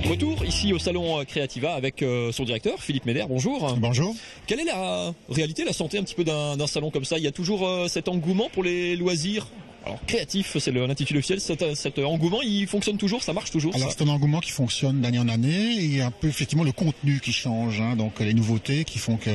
Retour ici au salon Creativa avec son directeur Philippe Médère, bonjour. Bonjour. Quelle est la réalité, la santé un petit peu d'un salon comme ça? Il y a toujours cet engouement pour les loisirs? Alors créatif, c'est l'intitulé officiel, cet engouement, il fonctionne toujours, ça marche toujours? Alors c'est un engouement qui fonctionne d'année en année et un peu effectivement le contenu qui change, donc les nouveautés qui font que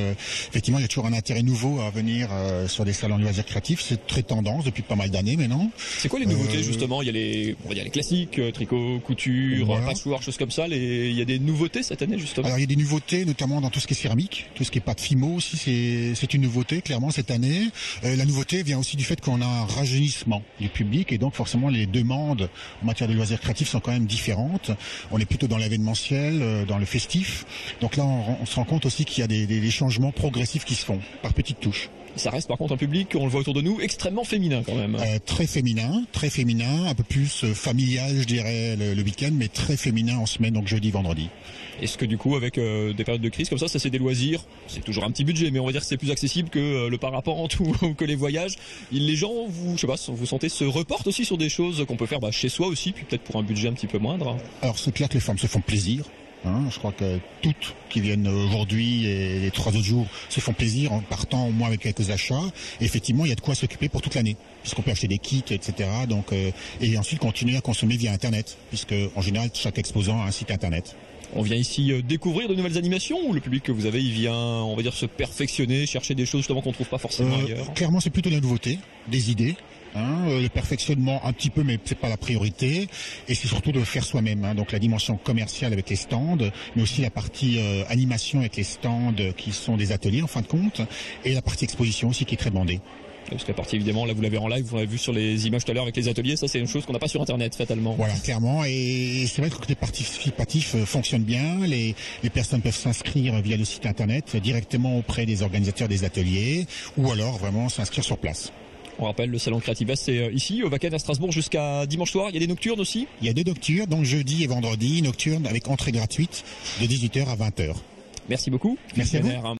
effectivement il y a toujours un intérêt nouveau à venir sur des salons de loisirs créatifs. C'est très tendance depuis pas mal d'années maintenant. C'est quoi les nouveautés justement? Il y a les classiques, tricot, couture, voilà, patchwork, choses comme ça. Il y a des nouveautés cette année justement? Alors il y a des nouveautés notamment dans tout ce qui est céramique, tout ce qui est pâte Fimo aussi, c'est une nouveauté clairement cette année. La nouveauté vient aussi du fait qu'on a un rajeunissement du public et donc forcément les demandes en matière de loisirs créatifs sont quand même différentes. On est plutôt dans l'événementiel, dans le festif. Donc là on se rend compte aussi qu'il y a des changements progressifs qui se font par petites touches. Ça reste par contre un public, on le voit autour de nous, extrêmement féminin quand même. Très féminin, un peu plus familial je dirais le week-end, mais très féminin en semaine, donc jeudi, vendredi. Est-ce que du coup avec des périodes de crise comme ça c'est des loisirs, c'est toujours un petit budget, mais on va dire que c'est plus accessible que le parapente ou que les voyages. Les gens, vous sentez se reportent aussi sur des choses qu'on peut faire chez soi aussi, puis peut-être pour un budget un petit peu moindre? Alors c'est clair que les femmes se font plaisir. Je crois que toutes qui viennent aujourd'hui et les 3 autres jours se font plaisir en partant au moins avec quelques achats. Et effectivement, il y a de quoi s'occuper pour toute l'année, puisqu'on peut acheter des kits, etc. Donc, et ensuite continuer à consommer via Internet, puisque en général chaque exposant a un site Internet. On vient ici découvrir de nouvelles animations ou le public que vous avez, il vient, on va dire, se perfectionner, chercher des choses justement qu'on trouve pas forcément ailleurs? Clairement, c'est plutôt la nouveauté, des idées. Le perfectionnement un petit peu, mais c'est pas la priorité, et c'est surtout de faire soi-même. Donc la dimension commerciale avec les stands, mais aussi la partie animation avec les stands qui sont des ateliers en fin de compte, et la partie exposition aussi qui est très demandée. Parce que la partie évidemment, là vous l'avez en live, vous l'avez vu sur les images tout à l'heure avec les ateliers, ça c'est une chose qu'on n'a pas sur internet fatalement. Voilà, clairement, et c'est vrai que le côté participatif fonctionne bien, les personnes peuvent s'inscrire via le site internet directement auprès des organisateurs des ateliers, ou alors vraiment s'inscrire sur place. On rappelle, le salon Creativa, c'est ici, au Wacken à Strasbourg, jusqu'à dimanche soir. Il y a des nocturnes aussi? Il y a des nocturnes, donc jeudi et vendredi, nocturnes avec entrée gratuite de 18h à 20h. Merci beaucoup. Merci à vous.